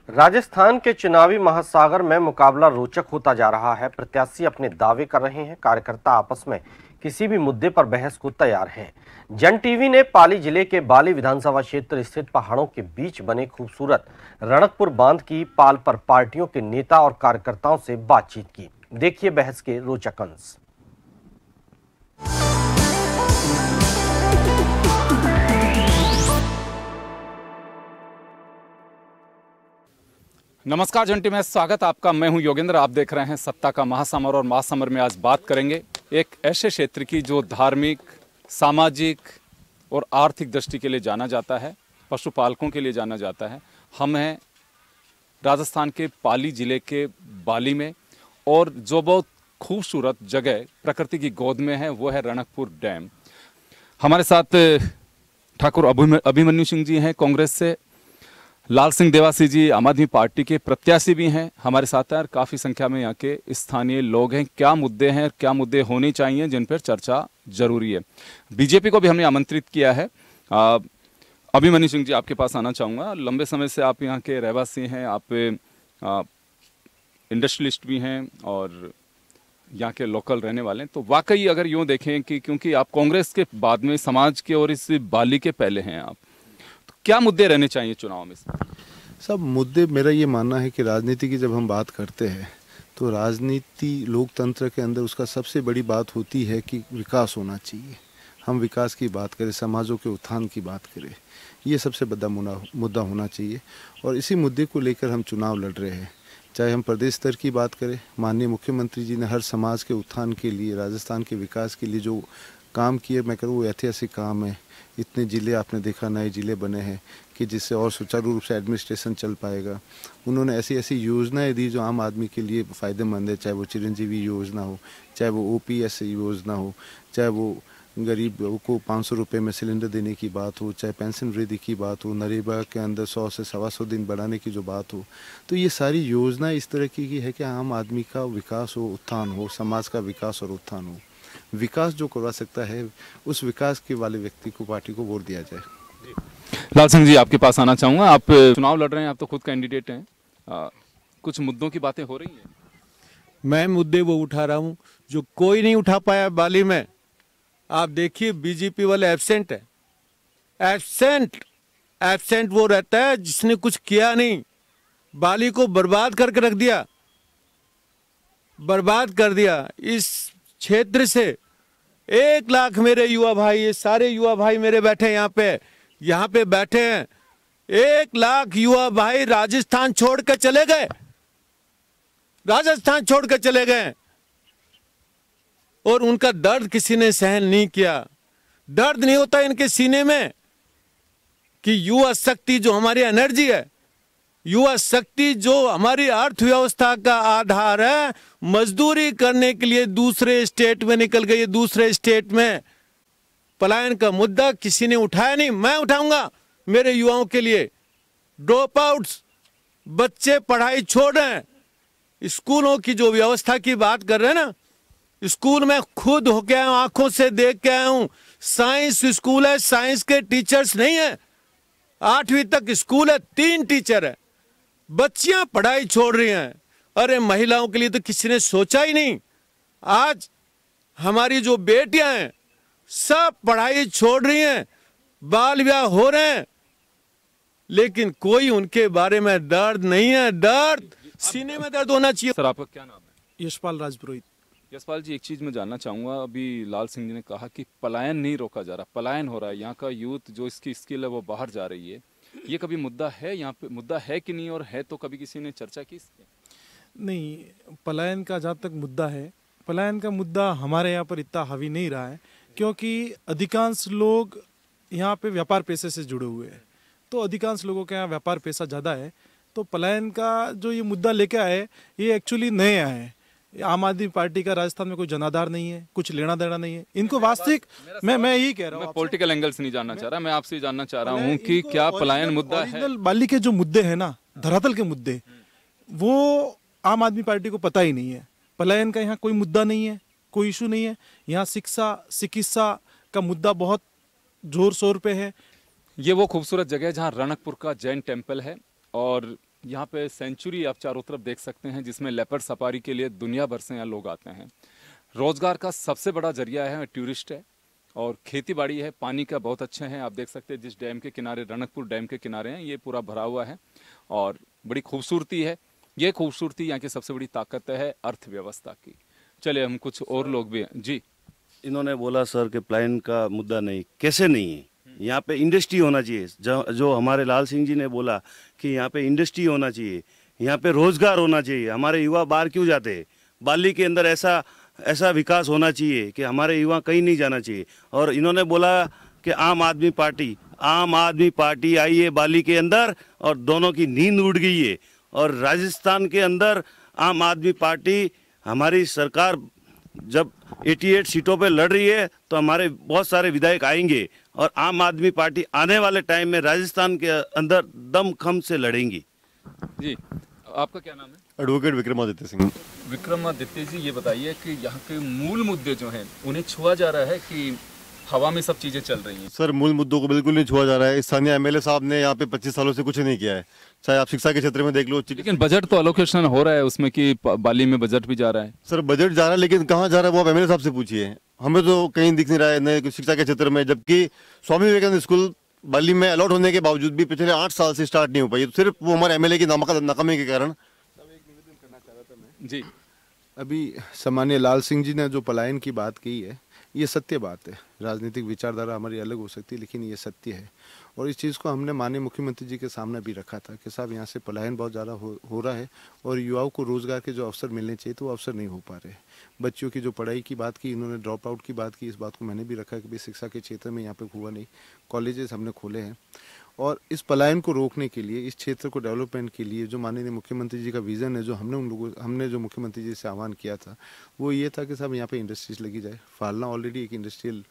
राजस्थान के चुनावी महासागर में मुकाबला रोचक होता जा रहा है। प्रत्याशी अपने दावे कर रहे हैं, कार्यकर्ता आपस में किसी भी मुद्दे पर बहस को तैयार हैं। जन टीवी ने पाली जिले के बाली विधानसभा क्षेत्र स्थित पहाड़ों के बीच बने खूबसूरत रणकपुर बांध की पाल पर पार्टियों के नेता और कार्यकर्ताओं से बातचीत की। देखिए बहस के रोचक अंश। नमस्कार जंटी में स्वागत आपका। मैं हूं योगेंद्र। आप देख रहे हैं सत्ता का महासमर और महासमर में आज बात करेंगे एक ऐसे क्षेत्र की जो धार्मिक, सामाजिक और आर्थिक दृष्टि के लिए जाना जाता है, पशुपालकों के लिए जाना जाता है। हम हैं राजस्थान के पाली जिले के बाली में और जो बहुत खूबसूरत जगह प्रकृति की गोद में है वो है रणकपुर डैम। हमारे साथ ठाकुर अभिमन्यु सिंह जी हैं कांग्रेस से, लाल सिंह देवासी जी आम आदमी पार्टी के प्रत्याशी भी हैं हमारे साथ हैं, और काफ़ी संख्या में यहाँ के स्थानीय लोग हैं। क्या मुद्दे हैं, क्या मुद्दे होने चाहिए जिन पर चर्चा जरूरी है। बीजेपी को भी हमने आमंत्रित किया है। अभिमन्यु सिंह जी आपके पास आना चाहूँगा। लंबे समय से आप यहाँ के रहवासी हैं, आप इंडस्ट्रियलिस्ट भी हैं और यहाँ के लोकल रहने वाले हैं। तो वाकई अगर यूँ देखें कि क्योंकि आप कांग्रेस के बाद में समाज के और इस बाली के पहले हैं आप, क्या मुद्दे रहने चाहिए चुनाव में? सब मुद्दे, मेरा ये मानना है कि राजनीति की जब हम बात करते हैं तो राजनीति लोकतंत्र के अंदर उसका सबसे बड़ी बात होती है कि विकास होना चाहिए। हम विकास की बात करें, समाजों के उत्थान की बात करें, ये सबसे बड़ा मुद्दा होना चाहिए और इसी मुद्दे को लेकर हम चुनाव लड़ रहे हैं। चाहे हम प्रदेश स्तर की बात करें, माननीय मुख्यमंत्री जी ने हर समाज के उत्थान के लिए, राजस्थान के विकास के लिए जो काम किए, मैं कहूँ वो ऐतिहासिक काम है। इतने ज़िले आपने देखा, नए ज़िले बने हैं कि जिससे और सुचारू रूप से एडमिनिस्ट्रेशन चल पाएगा। उन्होंने ऐसी ऐसी योजनाएं दी जो आम आदमी के लिए फ़ायदेमंद है, चाहे वो चिरंजीवी योजना हो, चाहे वो OPS योजना हो, चाहे वो गरीब को 500 रुपये में सिलेंडर देने की बात हो, चाहे पेंशन वृद्धि की बात हो, नरेगा के अंदर 100 से 125 दिन बढ़ाने की जो बात हो। तो ये सारी योजनाएं इस तरह की है कि आम आदमी का विकास हो, उत्थान हो, समाज का विकास और उत्थान हो। विकास जो करवा सकता है उस विकास के वाले व्यक्ति को, पार्टी को वोट दिया जाए। लाल सिंह जी आपके पास आना चाहूँगा। आप चुनाव लड़ रहे हैं, आप तो खुद कैंडिडेट हैं। कुछ मुद्दों की बातें हो रही हैं? मैं मुद्दे वो उठा रहा हूँ जो कोई नहीं उठा पाया बाली में। आप देखिए बीजेपी वाले एब्सेंट है। एब्सेंट वो रहता है जिसने कुछ किया नहीं, बाली को बर्बाद करके रख दिया, बर्बाद कर दिया। इस क्षेत्र से 1 लाख मेरे युवा भाई, ये सारे युवा भाई मेरे बैठे यहाँ पे बैठे हैं। 1 लाख युवा भाई राजस्थान छोड़ के चले गए, राजस्थान छोड़ के चले गए और उनका दर्द किसी ने सहन नहीं किया। दर्द नहीं होता इनके सीने में कि युवा शक्ति जो हमारी एनर्जी है, युवा शक्ति जो हमारी अर्थव्यवस्था का आधार है, मजदूरी करने के लिए दूसरे स्टेट में निकल गई। दूसरे स्टेट में पलायन का मुद्दा किसी ने उठाया नहीं, मैं उठाऊंगा मेरे युवाओं के लिए। ड्रॉप आउट्स, बच्चे पढ़ाई छोड़ रहे हैं। स्कूलों की जो व्यवस्था की बात कर रहे हैं ना, स्कूल में खुद होके आया हूं, आंखों से देख के आया हूं। साइंस स्कूल है, साइंस के टीचर्स नहीं है। 8वीं तक स्कूल है, 3 टीचर है, बच्चियां पढ़ाई छोड़ रही हैं। अरे महिलाओं के लिए तो किसी ने सोचा ही नहीं। आज हमारी जो बेटियां हैं सब पढ़ाई छोड़ रही हैं, बाल विवाह हो रहे हैं, लेकिन कोई उनके बारे में दर्द नहीं है। दर्द सीने में दर्द होना चाहिए। सर आपका क्या नाम है? यशपाल राजपुरोहित। यशपाल जी, एक चीज मैं जानना चाहूंगा। अभी लाल सिंह जी ने कहा कि पलायन नहीं रोका जा रहा, पलायन हो रहा है। यहाँ का यूथ जो इसकी स्किल है वो बाहर जा रही है। ये कभी मुद्दा है यहाँ पे? मुद्दा है कि नहीं, और है तो कभी किसी ने चर्चा की इसकी? नहीं, पलायन का जहाँ तक मुद्दा है, पलायन का मुद्दा हमारे यहाँ पर इतना हावी नहीं रहा है, क्योंकि अधिकांश लोग यहाँ पे व्यापार पेशे से जुड़े हुए हैं। तो अधिकांश लोगों के यहाँ व्यापार पेशा ज़्यादा है। तो पलायन का जो ये मुद्दा लेके आए, ये एक्चुअली नए आए हैं। आम आदमी पार्टी का राजस्थान में कोई जनाधार नहीं है, कुछ लेना देना नहीं है इनको। वास्तविक मैं यही कह रहा हूँ, पॉलिटिकल एंगल से नहीं जानना चाह रहा, मैं आपसे जानना चाह रहा हूँ कि क्या पलायन मुद्दा है? बाली के जो मुद्दे हैं ना, धरातल के मुद्दे, वो आम आदमी पार्टी को पता ही नहीं है। पलायन का यहाँ कोई मुद्दा नहीं है, कोई इशू नहीं है। यहाँ शिक्षा, चिकित्सा का मुद्दा बहुत जोर शोर पे है। ये वो खूबसूरत जगह है जहाँ रणकपुर का जैन टेम्पल है और यहाँ पे सेंचुरी आप चारों तरफ देख सकते हैं, जिसमें लेपर्ड सफारी के लिए दुनिया भर से यहाँ लोग आते हैं। रोजगार का सबसे बड़ा जरिया है टूरिस्ट है, और खेती बाड़ी है, पानी का बहुत अच्छे हैं। आप देख सकते हैं जिस डैम के किनारे, रणकपुर डैम के किनारे हैं, ये पूरा भरा हुआ है और बड़ी खूबसूरती है। ये खूबसूरती यहाँ की सबसे बड़ी ताकत है अर्थव्यवस्था की। चलिए हम कुछ और लोग भी हैं जी। इन्होंने बोला सर कि पलायन का मुद्दा नहीं, कैसे नहीं है, यहाँ पे इंडस्ट्री होना चाहिए। जो हमारे लाल सिंह जी ने बोला कि यहाँ पे इंडस्ट्री होना चाहिए, यहाँ पे रोजगार होना चाहिए। हमारे युवा बाहर क्यों जाते हैं? बाली के अंदर ऐसा विकास होना चाहिए कि हमारे युवा कहीं नहीं जाना चाहिए। और इन्होंने बोला कि आम आदमी पार्टी आई है बाली के अंदर और दोनों की नींद उड़ गई है। और राजस्थान के अंदर आम आदमी पार्टी, हमारी सरकार जब 88 सीटों पे लड़ रही है तो हमारे बहुत सारे विधायक आएंगे और आम आदमी पार्टी आने वाले टाइम में राजस्थान के अंदर दमखम से लड़ेंगी। जी, आपका क्या नाम है? एडवोकेट विक्रमादित्य सिंह। विक्रमादित्य जी, ये बताइए कि यहाँ के मूल मुद्दे जो हैं उन्हें छुआ जा रहा है कि हवा में सब चीजें चल रही हैं? सर, मूल मुद्दों को बिल्कुल नहीं छुआ जा रहा है। स्थानीय एमएलए साहब ने यहाँ पे 25 सालों से कुछ नहीं किया है। चाहे आप शिक्षा के क्षेत्र में देख लो। लेकिन बजट तो अलोकेशन हो रहा है उसमें कि बाली में बजट भी जा रहा है। सर, बजट जा रहा है लेकिन कहाँ जा रहा है वो आप एमएलए साहब से पूछिए। हमें तो कहीं दिख नहीं रहा है न शिक्षा के क्षेत्र में, जबकि स्वामी विवेकानंद स्कूल बाली में अलॉट होने के बावजूद भी पिछले 8 साल से स्टार्ट नहीं हो पाई। तो सिर्फ वो हमारे एमएलए की नाकामी के कारण। जी, अभी सामान्य लाल सिंह जी ने जो पलायन की बात की है, ये सत्य बात है। राजनीतिक विचारधारा हमारी अलग हो सकती है लेकिन ये सत्य है। और इस चीज़ को हमने माननीय मुख्यमंत्री जी के सामने भी रखा था कि साहब यहाँ से पलायन बहुत ज़्यादा हो रहा है और युवाओं को रोज़गार के जो अवसर मिलने चाहिए तो वो अवसर नहीं हो पा रहे। बच्चों की जो पढ़ाई की बात की, इन्होंने ड्रॉप आउट की बात की, इस बात को मैंने भी रखा कि भाई शिक्षा के क्षेत्र में यहाँ पे हुआ नहीं। कॉलेजेस हमने खोले हैं और इस पलायन को रोकने के लिए, इस क्षेत्र को डेवलपमेंट के लिए जो माननीय मुख्यमंत्री जी का विज़न है, जो हमने जो मुख्यमंत्री जी से आह्वान किया था वो ये था कि साहब यहाँ पे इंडस्ट्रीज लगी जाए। फालना ऑलरेडी एक इंडस्ट्रियल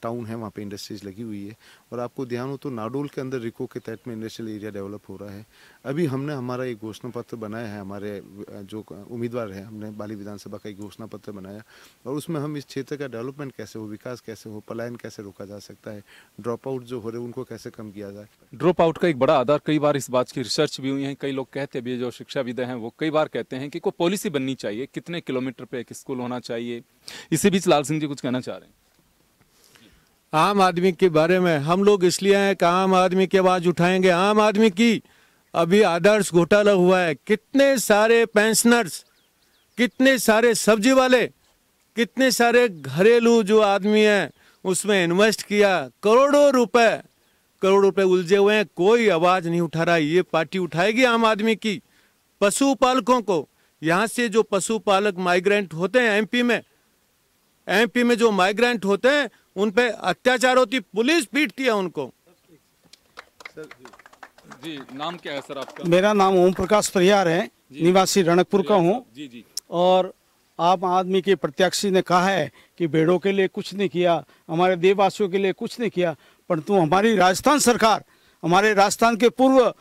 टाउन है, वहाँ पे इंडस्ट्रीज लगी हुई है। और आपको ध्यान हो तो नाडोल के अंदर रिको के तहत में इंडस्ट्रियल एरिया डेवलप हो रहा है। अभी हमने हमारा एक घोषणा पत्र बनाया है, हमारे जो उम्मीदवार हैं, हमने बाली विधानसभा का एक घोषणा पत्र बनाया और उसमें हम इस क्षेत्र का डेवलपमेंट कैसे हो, विकास कैसे हो, पलायन कैसे रोका जा सकता है, ड्रॉप आउट जो हो रहे हैं उनको कैसे कम किया जाए। ड्रॉप आउट का एक बड़ा आधार, कई बार इस बात की रिसर्च भी हुई है, कई लोग कहते भी, जो शिक्षाविद हैं वो कई बार कहते हैं कि कोई पॉलिसी बननी चाहिए, कितने किलोमीटर पे एक स्कूल होना चाहिए। इसी बीच लाल सिंह जी कुछ कहना चाह रहे हैं। आम आदमी के बारे में हम लोग इसलिए हैं कि आम आदमी की आवाज उठाएंगे। आम आदमी की अभी आदर्श घोटाला हुआ है। कितने सारे पेंशनर्स, कितने सारे सब्जी वाले, कितने सारे घरेलू जो आदमी हैं उसमें इन्वेस्ट किया, करोड़ों रुपए उलझे हुए हैं। कोई आवाज नहीं उठा रहा। ये पार्टी उठाएगी आम आदमी की। पशुपालकों को, यहाँ से जो पशुपालक माइग्रेंट होते हैं एमपी में जो माइग्रेंट होते हैं उन पे अत्याचार होती, पुलिस पीटती है उनको। जी, नाम क्या है सर आपका? मेरा नाम ओम प्रकाश परिहार है, निवासी रणकपुर का हूँ। जी। और आम आदमी के प्रत्याशी ने कहा है कि भेड़ों के लिए कुछ नहीं किया, हमारे देववासियों के लिए कुछ नहीं किया, परंतु हमारी राजस्थान सरकार, हमारे राजस्थान के पूर्व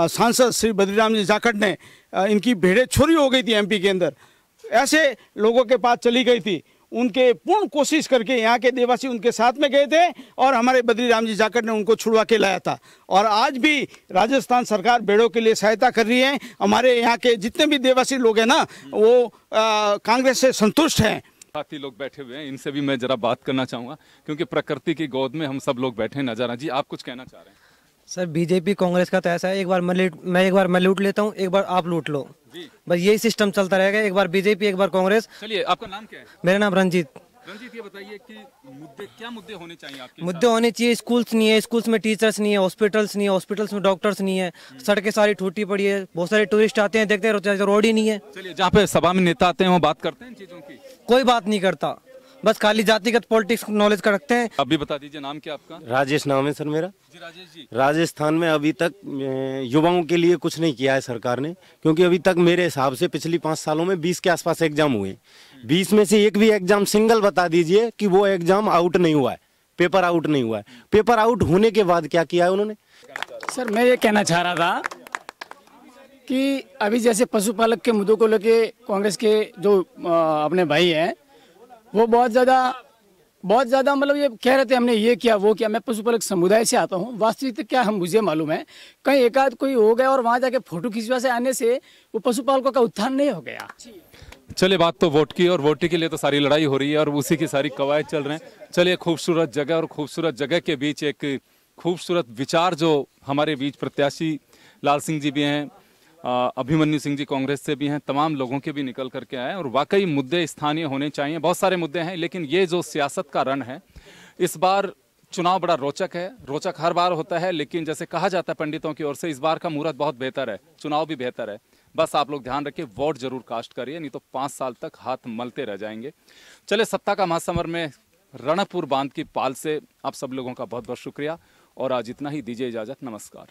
सांसद श्री बद्रीराम जी जाखड़ ने इनकी भेड़ें चोरी हो गई थी एमपी के अंदर, ऐसे लोगों के पास चली गई थी। उनके पूर्ण कोशिश करके यहाँ के देवासी उनके साथ में गए थे और हमारे बद्रीराम जी जाखड़ ने उनको छुड़वा के लाया था। और आज भी राजस्थान सरकार भेड़ों के लिए सहायता कर रही है। हमारे यहाँ के जितने भी देवासी लोग हैं ना, वो कांग्रेस से संतुष्ट हैं। साथी लोग बैठे हुए हैं, इनसे भी मैं जरा बात करना चाहूँगा, क्योंकि प्रकृति की गोद में हम सब लोग बैठे नजर आए। जी, आप कुछ कहना चाह रहे हैं? सर, बीजेपी कांग्रेस का तो ऐसा है, एक बार मैं लूट लेता हूँ, एक बार आप लूट लो, बस यही सिस्टम चलता रहेगा। एक बार बीजेपी, एक बार कांग्रेस। चलिए, आपका नाम क्या है? मेरा नाम रंजीत। ये बताइए कि क्या मुद्दे होने चाहिए आपके? मुद्दे होने चाहिए, स्कूल्स नहीं है, स्कूल्स में टीचर्स नहीं है, हॉस्पिटल्स नहीं है, हॉस्पिटल्स में डॉक्टर्स नहीं है, सड़कें सारी टूटी पड़ी है, बहुत सारे टूरिस्ट आते हैं, देखते हैं रोड ही नहीं है। चलिए, जहाँ पे सभा में नेता आते हैं वो बात करते हैं चीजों की? कोई बात नहीं करता, बस खाली जातिगत पॉलिटिक्स नॉलेज का रखते हैं। अभी बता दीजिए, नाम क्या आपका? राजेश नाम है सर मेरा। जी राजेश जी, राजस्थान में अभी तक युवाओं के लिए कुछ नहीं किया है सरकार ने, क्योंकि अभी तक मेरे हिसाब से पिछली 5 सालों में 20 के आसपास एग्जाम हुए। 20 में से एक भी एग्जाम सिंगल बता दीजिए कि वो एग्जाम आउट नहीं हुआ है, पेपर आउट नहीं हुआ है। पेपर आउट होने के बाद क्या किया है उन्होंने? सर, मैं ये कहना चाह रहा था कि अभी जैसे पशुपालक के मुद्दों को लेके कांग्रेस के जो अपने भाई हैं वो बहुत ज़्यादा बहुत ज्यादा मतलब ये कह रहे थे हमने ये किया वो किया। मैं पशुपालक समुदाय से आता हूँ, वास्तविकता क्या हम मुझे मालूम है, कहीं एकाध कोई हो गया और वहां जाके फोटो खिंचवा से आने से वो पशुपालकों का उत्थान नहीं हो गया। चलिए, बात तो वोट की, और वोट के लिए तो सारी लड़ाई हो रही है और उसी की सारी कवायद चल रहे हैं। चलिए, खूबसूरत जगह और खूबसूरत जगह के बीच एक खूबसूरत विचार जो हमारे बीच प्रत्याशी लाल सिंह जी भी हैं, अभिमन्यु सिंह जी कांग्रेस से भी हैं, तमाम लोगों के भी निकल करके आए और वाकई मुद्दे स्थानीय होने चाहिए। बहुत सारे मुद्दे हैं, लेकिन ये जो सियासत का रण है, इस बार चुनाव बड़ा रोचक है। रोचक हर बार होता है, लेकिन जैसे कहा जाता है पंडितों की ओर से, इस बार का मुहूर्त बहुत बेहतर है, चुनाव भी बेहतर है। बस आप लोग ध्यान रखिए, वोट जरूर कास्ट करिए, नहीं तो 5 साल तक हाथ मलते रह जाएंगे। चले, सत्ता का महासमर में रणकपुर बांध की पाल से आप सब लोगों का बहुत बहुत शुक्रिया, और आज इतना ही, दीजिए इजाजत, नमस्कार।